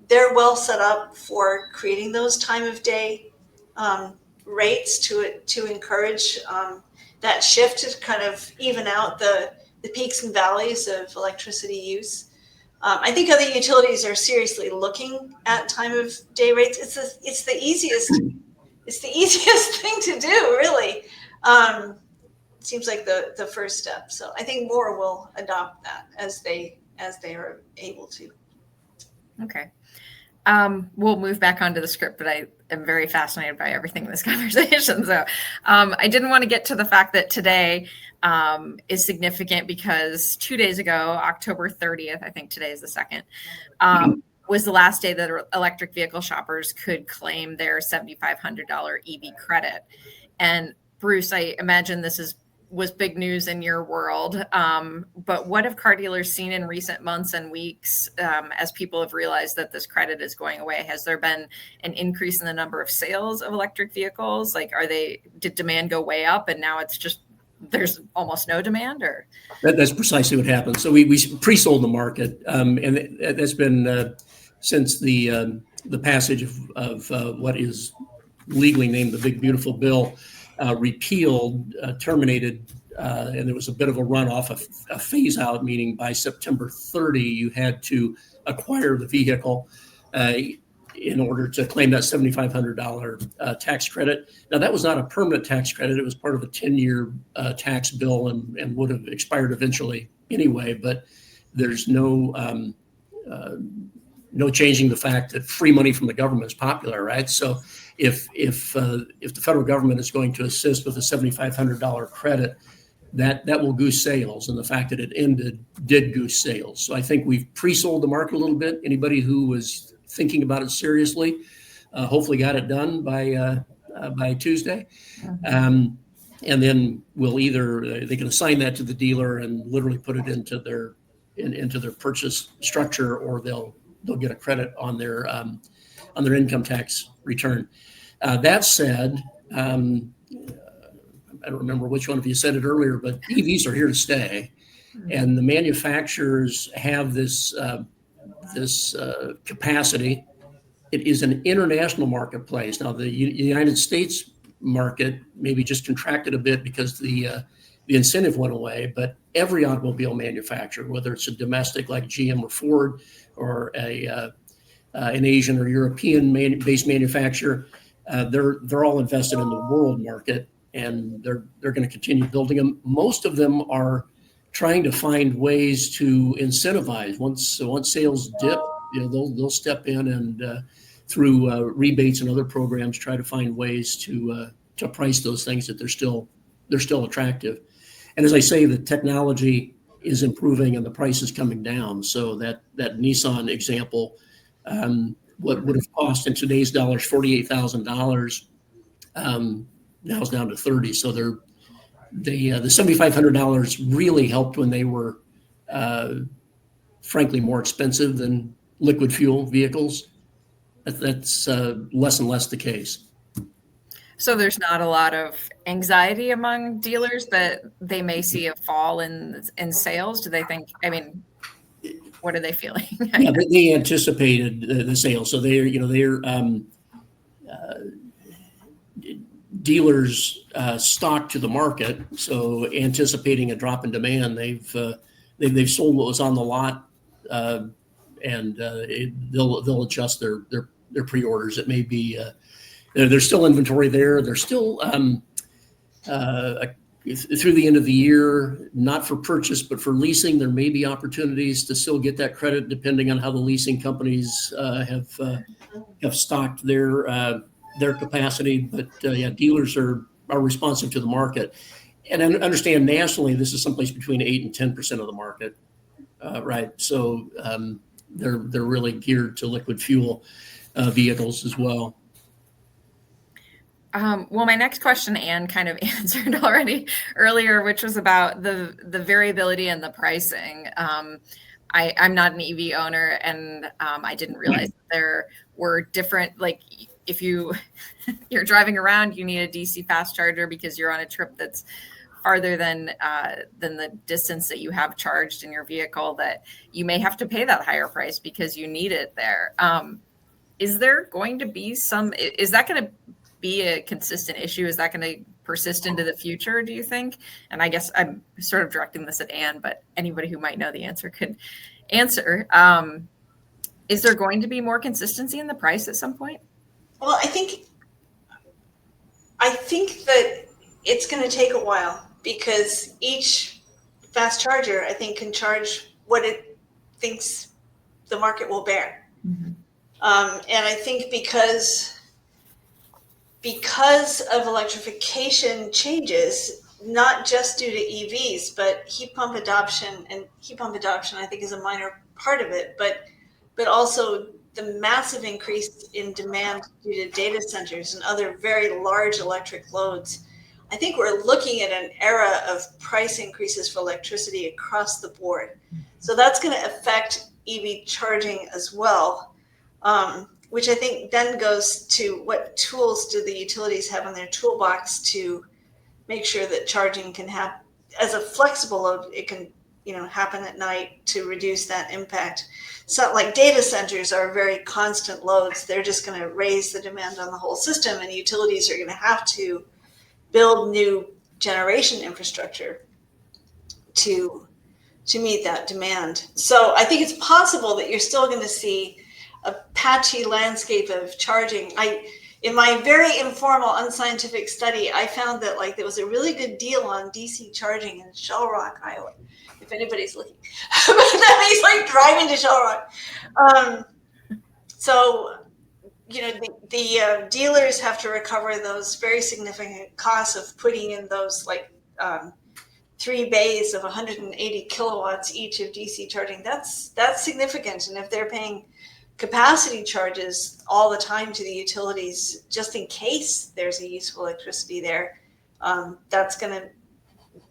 they're well set up for creating those time of day rates to encourage that shift, to kind of even out the peaks and valleys of electricity use. I think other utilities are seriously looking at time of day rates. It's the easiest thing to do, really. Seems like the first step. So I think more will adopt that as they are able to. Okay. We'll move back onto the script, but I am very fascinated by everything in this conversation. So I didn't want to get to the fact that today is significant because 2 days ago, October 30th, I think today is the 2nd, was the last day that electric vehicle shoppers could claim their $7,500 EV credit. And Bruce, I imagine this was big news in your world. But what have car dealers seen in recent months and weeks as people have realized that this credit is going away? Has there been an increase in the number of sales of electric vehicles? Like, did demand go way up and now it's just, there's almost no demand? Or that's precisely what happened. So we pre-sold the market, and that's been since the passage of what is legally named the Big Beautiful Bill. Repealed, terminated, and there was a bit of a runoff, a phase out, meaning by September 30, you had to acquire the vehicle in order to claim that $7,500 tax credit. Now, that was not a permanent tax credit. It was part of a 10-year tax bill and would have expired eventually anyway, but there's no changing the fact that free money from the government is popular, right? So if the federal government is going to assist with a $7,500 credit, that will goose sales, and the fact that it ended did goose sales. So I think we've pre-sold the market a little bit. Anybody who was thinking about it seriously, hopefully got it done by Tuesday, and then they can assign that to the dealer and literally put it into their purchase structure, or they'll get a credit on their income tax return. That said, I don't remember which one of you said it earlier, but EVs are here to stay, and the manufacturers have this capacity. It is an international marketplace. Now, the United States market maybe just contracted a bit because the incentive went away, but every automobile manufacturer, whether it's a domestic like GM or Ford, or an Asian or European based manufacturer, they're all invested in the world market, and they're going to continue building them. Most of them are trying to find ways to incentivize. Once sales dip, they'll step in and through rebates and other programs try to find ways to price those things that they're still attractive. And as I say, the technology is improving and the price is coming down. So that Nissan example, what would have cost in today's dollars $48,000, now is down to 30. So the $7,500 really helped when they were, frankly, more expensive than liquid fuel vehicles. That's less and less the case. So there's not a lot of anxiety among dealers that they may see a fall in sales. Do they think? I mean, what are they feeling? Yeah, they anticipated the sales, so they're dealers stock to the market. So anticipating a drop in demand, they've they've sold what was on the lot, and they'll adjust their pre-orders. It may be there's still inventory there. There's still through the end of the year, not for purchase, but for leasing, there may be opportunities to still get that credit depending on how the leasing companies have stocked their capacity. But yeah, dealers are responsive to the market. And I understand nationally, this is someplace between 8 and 10% of the market, right? So they're really geared to liquid fuel vehicles as well. Well, my next question Anne kind of answered already earlier, which was about the variability and the pricing. I'm not an EV owner, and I didn't realize that there were different, like if you're driving around, you need a DC fast charger because you're on a trip that's farther than the distance that you have charged in your vehicle, that you may have to pay that higher price because you need it there. Is there going to be is that going to be a consistent issue? Is that going to persist into the future, do you think? And I guess I'm sort of directing this at Anne, but anybody who might know the answer could answer. Is there going to be more consistency in the price at some point? Well, I think that it's going to take a while because each fast charger, I think, can charge what it thinks the market will bear. Mm-hmm. And I think because of electrification changes, not just due to EVs, but heat pump adoption, I think is a minor part of it, but also the massive increase in demand due to data centers and other very large electric loads. I think we're looking at an era of price increases for electricity across the board. So that's going to affect EV charging as well, which I think then goes to what tools do the utilities have in their toolbox to make sure that charging can happen as a flexible load. It can, happen at night to reduce that impact. So like data centers are very constant loads. They're just going to raise the demand on the whole system, and utilities are going to have to build new generation infrastructure to meet that demand. So I think it's possible that you're still going to see a patchy landscape of charging. In my very informal, unscientific study, I found that there was a really good deal on DC charging in Shell Rock, Iowa, if anybody's looking. But that means driving to Shell Rock. So, the dealers have to recover those very significant costs of putting in those 3 bays of 180 kilowatts each of DC charging. That's significant. And if they're paying capacity charges all the time to the utilities, just in case there's a use of electricity there, that's going to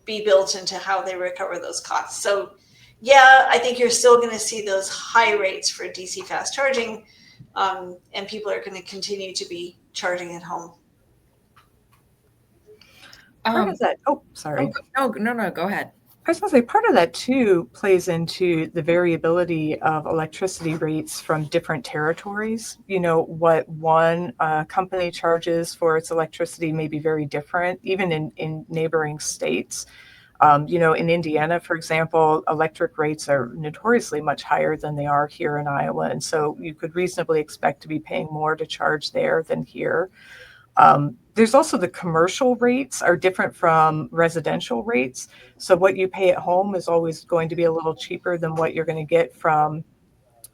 be built into how they recover those costs. So yeah, I think you're still going to see those high rates for DC fast charging, and people are going to continue to be charging at home. Part of that, sorry. No, go ahead. I was going to say part of that too plays into the variability of electricity rates from different territories. What one company charges for its electricity may be very different, even in neighboring states. In Indiana, for example, electric rates are notoriously much higher than they are here in Iowa. And so you could reasonably expect to be paying more to charge there than here. There's also the commercial rates are different from residential rates. So what you pay at home is always going to be a little cheaper than what you're going to get from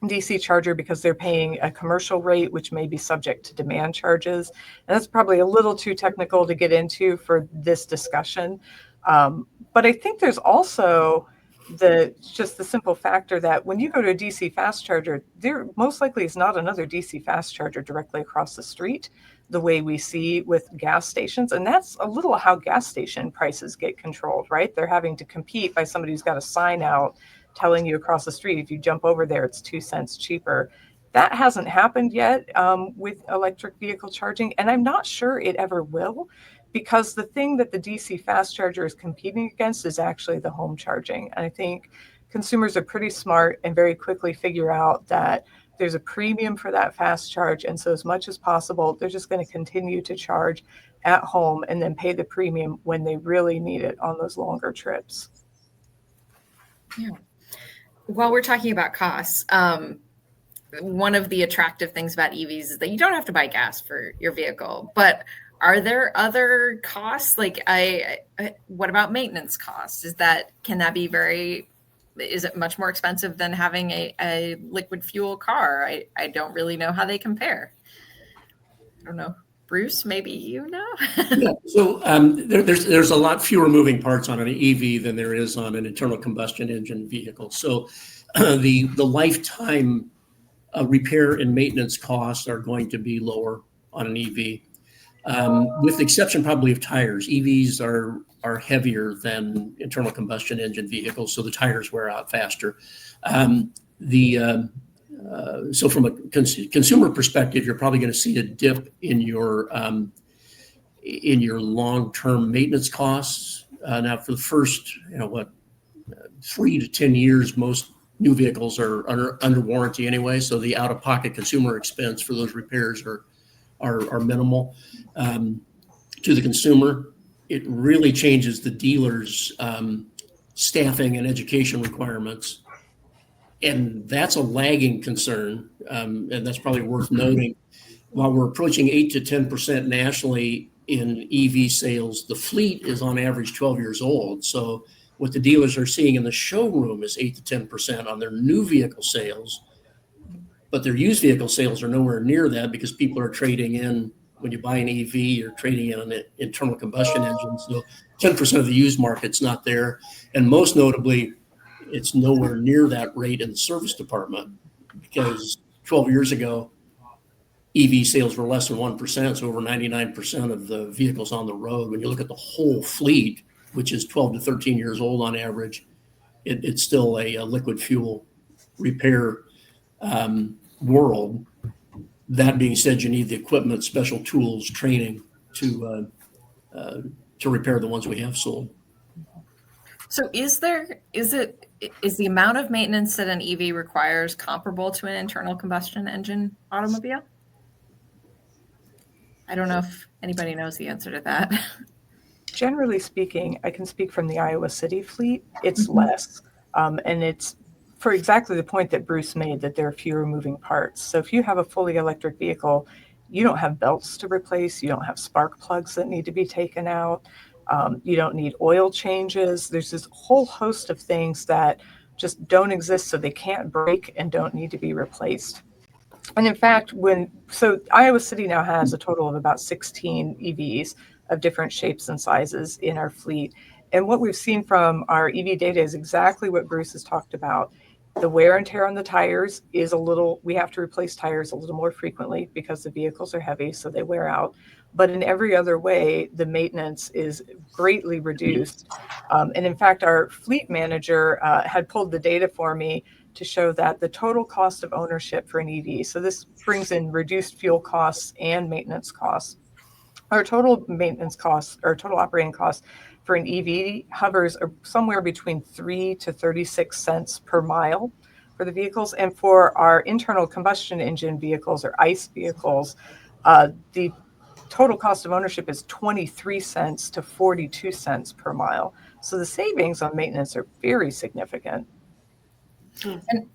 DC charger because they're paying a commercial rate, which may be subject to demand charges. And that's probably a little too technical to get into for this discussion. But I think there's also the simple factor that when you go to a DC fast charger, there most likely is not another DC fast charger directly across the street, the way we see with gas stations. And that's a little how gas station prices get controlled, right? They're having to compete by somebody who's got a sign out telling you across the street, if you jump over there, it's 2 cents cheaper. That hasn't happened yet with electric vehicle charging, and I'm not sure it ever will, because the thing that the DC fast charger is competing against is actually the home charging. And I think consumers are pretty smart and very quickly figure out that there's a premium for that fast charge. And so as much as possible, they're just going to continue to charge at home and then pay the premium when they really need it on those longer trips. Yeah. While we're talking about costs, one of the attractive things about EVs is that you don't have to buy gas for your vehicle. But are there other costs? Like, what about maintenance costs? Can that be is it much more expensive than having a liquid fuel car? I don't really know how they compare. I don't know. Bruce, maybe you know? Yeah. So there's a lot fewer moving parts on an EV than there is on an internal combustion engine vehicle. So the lifetime repair and maintenance costs are going to be lower on an EV, with the exception probably of tires. EVs are heavier than internal combustion engine vehicles, so the tires wear out faster. So from a consumer perspective, you're probably going to see a dip in your long-term maintenance costs. Now, for the first 3 to 10 years, most new vehicles are under warranty anyway, so the out-of-pocket consumer expense for those repairs are minimal. To the consumer, it really changes the dealer's staffing and education requirements. And that's a lagging concern, and that's probably worth noting. While we're approaching 8 to 10% nationally in EV sales, the fleet is on average 12 years old. So what the dealers are seeing in the showroom is 8 to 10% on their new vehicle sales, but their used vehicle sales are nowhere near that because people are trading in. When you buy an EV, you're trading in an internal combustion engine. So 10% of the used market's not there. And most notably, it's nowhere near that rate in the service department, because 12 years ago, EV sales were less than 1%, so over 99% of the vehicles on the road. When you look at the whole fleet, which is 12 to 13 years old on average, it's still a liquid fuel repair world. That being said, you need the equipment, special tools, training to repair the ones we have sold. So is the amount of maintenance that an EV requires comparable to an internal combustion engine automobile? I don't know if anybody knows the answer to that. Generally speaking, I can speak from the Iowa City fleet. It's less, and it's for exactly the point that Bruce made, that there are fewer moving parts. So if you have a fully electric vehicle, you don't have belts to replace, you don't have spark plugs that need to be taken out, you don't need oil changes. There's this whole host of things that just don't exist, so they can't break and don't need to be replaced. And in fact, Iowa City now has a total of about 16 EVs of different shapes and sizes in our fleet. And what we've seen from our EV data is exactly what Bruce has talked about. The wear and tear on the tires is we have to replace tires a little more frequently because the vehicles are heavy, so they wear out. But in every other way, the maintenance is greatly reduced. And in fact, our fleet manager had pulled the data for me to show that the total cost of ownership for an EV, so this brings in reduced fuel costs and maintenance costs. Our total maintenance costs, or total operating costs for an EV, hovers somewhere between 3 to 36 cents per mile for the vehicles. And for our internal combustion engine vehicles, or ICE vehicles, the total cost of ownership is 23 cents to 42 cents per mile. So the savings on maintenance are very significant. And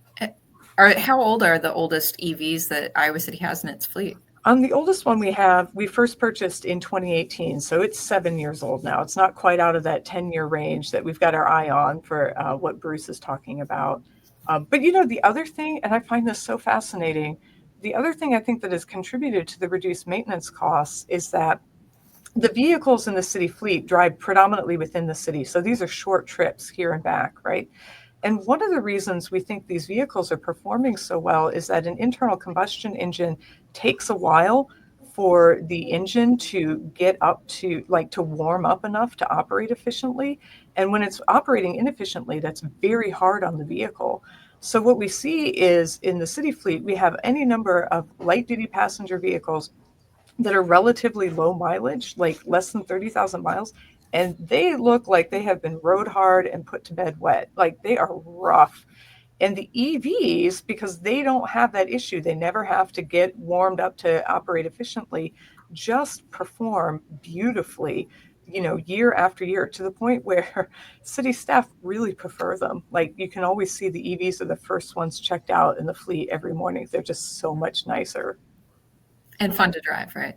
how old are the oldest EVs that Iowa City has in its fleet? The oldest one we first purchased in 2018, so it's 7 years old now. It's not quite out of that 10-year range that we've got our eye on for what Bruce is talking about. But the other thing, and I find this so fascinating, the other thing I think that has contributed to the reduced maintenance costs is that the vehicles in the city fleet drive predominantly within the city. So these are short trips here and back, right? And one of the reasons we think these vehicles are performing so well is that an internal combustion engine takes a while for the engine to get up to warm up enough to operate efficiently. And when it's operating inefficiently, that's very hard on the vehicle. So what we see is in the city fleet, we have any number of light duty passenger vehicles that are relatively low mileage, like less than 30,000 miles. And they look like they have been rode hard and put to bed wet. Like, they are rough. And the EVs, because they don't have that issue, they never have to get warmed up to operate efficiently, just perform beautifully. year after year, to the point where city staff really prefer them. Like, you can always see the EVs are the first ones checked out in the fleet every morning. They're just so much nicer. And fun to drive, right?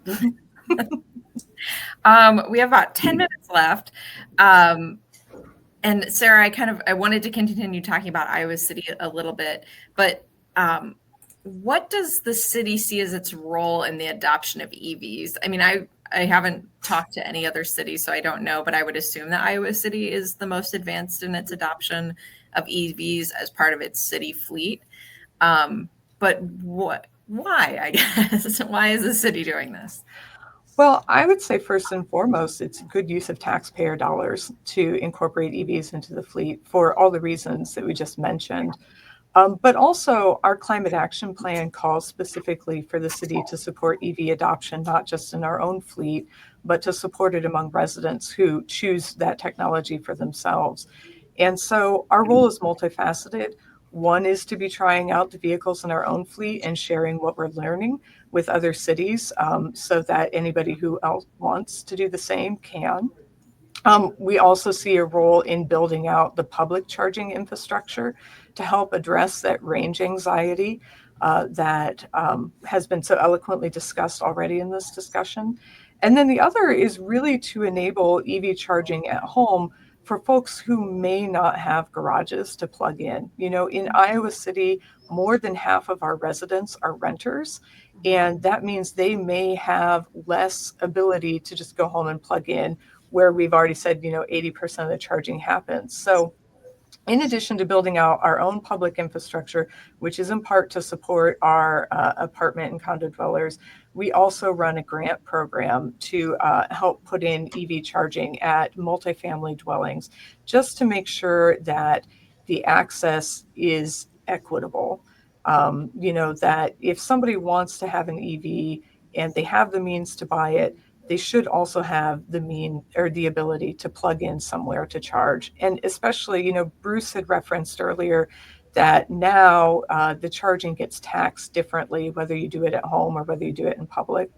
We have about 10 minutes left. And Sarah, I wanted to continue talking about Iowa City a little bit, but what does the city see as its role in the adoption of EVs? I mean, I haven't talked to any other city, so I don't know, but I would assume that Iowa City is the most advanced in its adoption of EVs as part of its city fleet. But why, I guess? Why is the city doing this? Well, I would say first and foremost, it's good use of taxpayer dollars to incorporate EVs into the fleet for all the reasons that we just mentioned. But also, our climate action plan calls specifically for the city to support EV adoption, not just in our own fleet, but to support it among residents who choose that technology for themselves. And so our role is multifaceted. One is to be trying out the vehicles in our own fleet and sharing what we're learning with other cities, so that anybody who else wants to do the same can. We also see a role in building out the public charging infrastructure to help address that range anxiety that has been so eloquently discussed already in this discussion. And then the other is really to enable EV charging at home for folks who may not have garages to plug in. In Iowa City, more than half of our residents are renters, and that means they may have less ability to just go home and plug in, where we've already said, 80% of the charging happens. So in addition to building out our own public infrastructure, which is in part to support our apartment and condo dwellers, we also run a grant program to help put in EV charging at multifamily dwellings, just to make sure that the access is equitable. That if somebody wants to have an EV and they have the means to buy it, they should also have the ability to plug in somewhere to charge. And especially, Bruce had referenced earlier that now the charging gets taxed differently, whether you do it at home or whether you do it in public.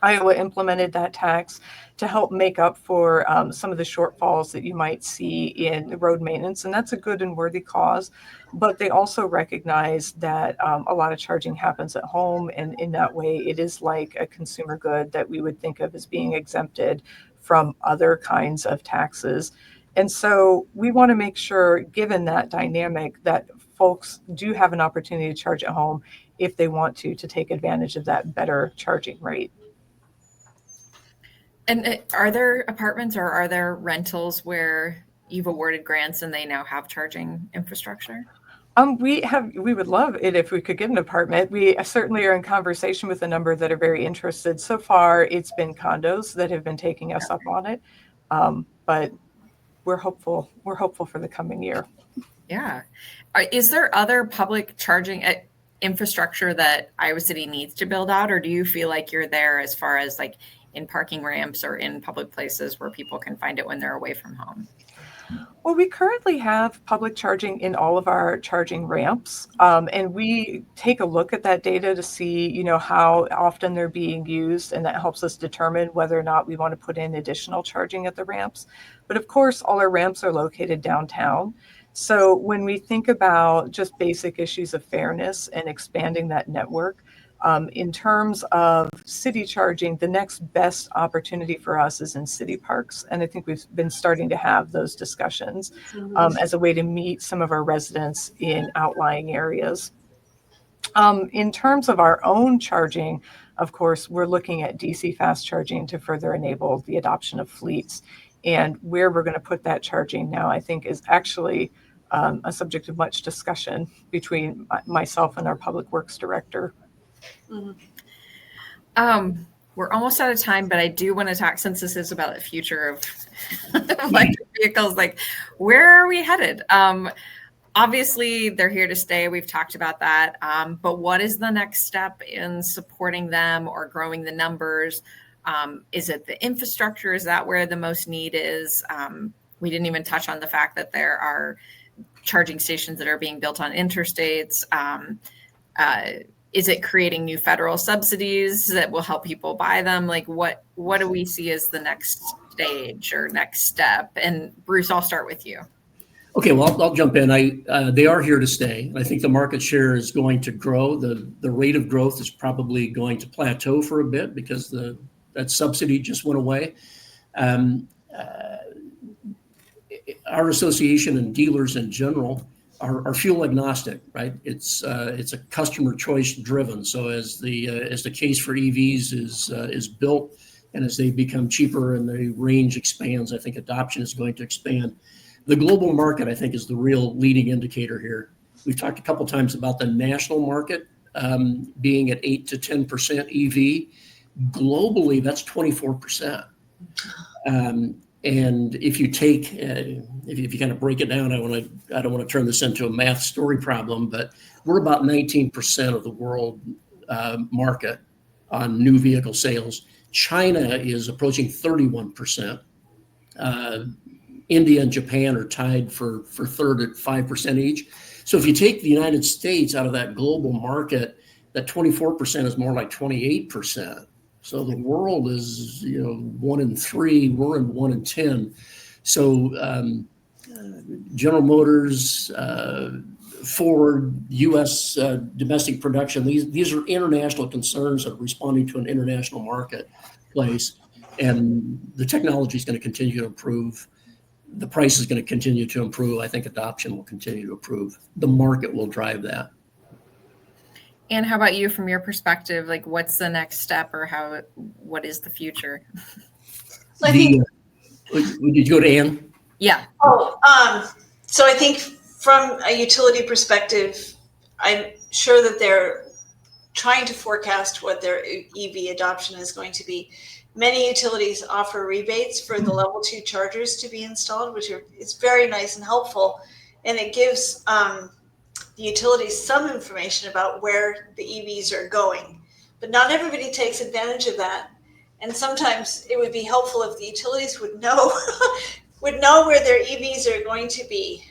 Iowa implemented that tax to help make up for some of the shortfalls that you might see in road maintenance, and that's a good and worthy cause. But they also recognize that a lot of charging happens at home, and in that way, it is like a consumer good that we would think of as being exempted from other kinds of taxes. And so we want to make sure, given that dynamic, that folks do have an opportunity to charge at home if they want to take advantage of that better charging rate. And are there apartments or are there rentals where you've awarded grants and they now have charging infrastructure? We would love it if we could get an apartment. We certainly are in conversation with a number that are very interested. So far, it's been condos that have been taking us up on it, but we're hopeful. We're hopeful for the coming year. Yeah. Is there other public charging infrastructure that Iowa City needs to build out, or do you feel like you're there as far as like in parking ramps or in public places where people can find it when they're away from home? Well, we currently have public charging in all of our charging ramps, and we take a look at that data to see, how often they're being used, and that helps us determine whether or not we want to put in additional charging at the ramps. But of course, all our ramps are located downtown. So when we think about just basic issues of fairness and expanding that network, in terms of city charging, the next best opportunity for us is in city parks. And I think we've been starting to have those discussions as a way to meet some of our residents in outlying areas. In terms of our own charging, of course, we're looking at DC fast charging to further enable the adoption of fleets. And where we're going to put that charging now, I think, is actually a subject of much discussion between myself and our public works director. Mm-hmm. We're almost out of time, but I do want to talk, since this is about the future of electric vehicles, like where are we headed? Obviously, they're here to stay. We've talked about that. But what is the next step in supporting them or growing the numbers? Is it the infrastructure? Is that where the most need is? We didn't even touch on the fact that there are charging stations that are being built on interstates. Is it creating new federal subsidies that will help people buy them? Like what do we see as the next stage or next step? And Bruce, I'll start with you. Okay, well, I'll jump in. They are here to stay. I think the market share is going to grow. The rate of growth is probably going to plateau for a bit because that subsidy just went away. Our association and dealers in general are fuel agnostic, right? It's a customer choice driven. So as the case for EVs is built and as they become cheaper and the range expands, I think adoption is going to expand. The global market, I think, is the real leading indicator here. We've talked a couple times about the national market being at 8 to 10% EV. Globally, that's 24%. And if you take, if you kind of break it down, I don't want to turn this into a math story problem, but we're about 19% of the world market on new vehicle sales. China is approaching 31%. India and Japan are tied for third at 5% each. So if you take the United States out of that global market, that 24% is more like 28%. So the world is, 1 in 3, we're in 1 in 10. So General Motors, Ford, U.S. Domestic production, these are international concerns of responding to an international marketplace. And the technology is going to continue to improve. The price is going to continue to improve. I think adoption will continue to improve. The market will drive that. And how about you, from your perspective? Like, what's the next step, or what is the future? I think. Would you go to Ann? Yeah. So I think from a utility perspective, I'm sure that they're trying to forecast what their EV adoption is going to be. Many utilities offer rebates for the level 2 chargers to be installed, it's very nice and helpful. And it gives the utilities some information about where the EVs are going. But not everybody takes advantage of that. And sometimes it would be helpful if the utilities would know where their EVs are going to be.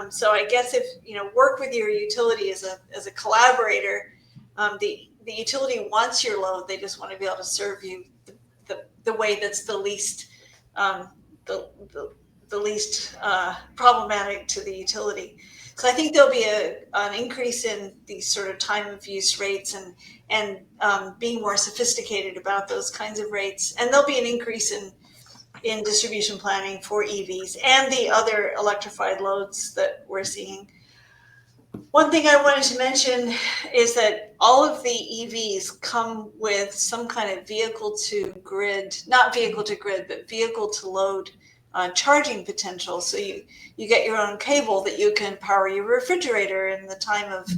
So I guess if work with your utility as a collaborator. The utility wants your load; they just want to be able to serve you the way that's the least problematic to the utility. So I think there'll be an increase in these sort of time of use rates and being more sophisticated about those kinds of rates. And there'll be an increase in distribution planning for EVs and the other electrified loads that we're seeing. One thing I wanted to mention is that all of the EVs come with some kind of vehicle to load charging potential. So you get your own cable that you can power your refrigerator in the time of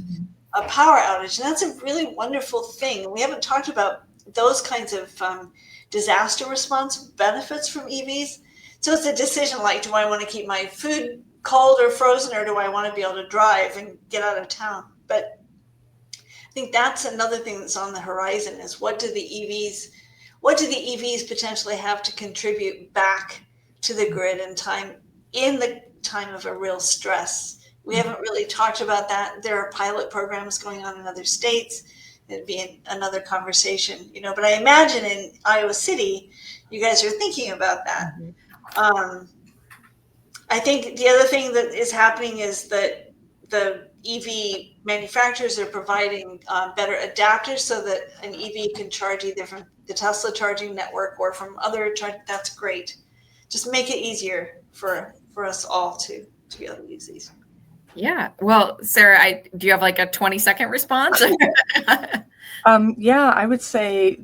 a power outage. And that's a really wonderful thing. We haven't talked about those kinds of disaster response benefits from EVs. So it's a decision like, do I want to keep my food cold or frozen, or do I want to be able to drive and get out of town? But I think that's another thing that's on the horizon is what do the EVs potentially have to contribute back to the grid in the time of a real stress. We haven't really talked about that. There are pilot programs going on in other states. It'd be another conversation, but I imagine in Iowa City, you guys are thinking about that. I think the other thing that is happening is that the EV manufacturers are providing better adapters so that an EV can charge either from the Tesla charging network or from other charging. That's great. Just make it easier for us all to be able to use these. Yeah. Well, Sarah, do you have like a 20-second response? Yeah, I would say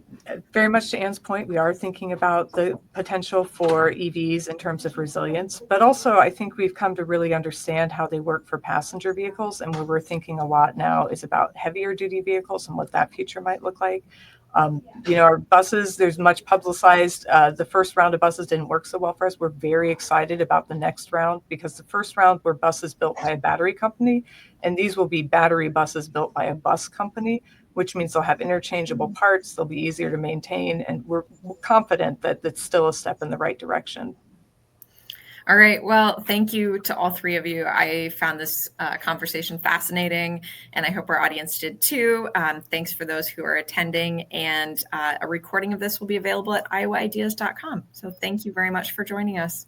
very much to Ann's point, we are thinking about the potential for EVs in terms of resilience, but also I think we've come to really understand how they work for passenger vehicles. And where we're thinking a lot now is about heavier duty vehicles and what that future might look like. Our buses, there's much publicized. The first round of buses didn't work so well for us. We're very excited about the next round because the first round were buses built by a battery company, and these will be battery buses built by a bus company, which means they'll have interchangeable parts. They'll be easier to maintain, and we're confident that that's still a step in the right direction. All right. Well, thank you to all three of you. I found this conversation fascinating, and I hope our audience did too. Thanks for those who are attending, and a recording of this will be available at iowaideas.com. So thank you very much for joining us.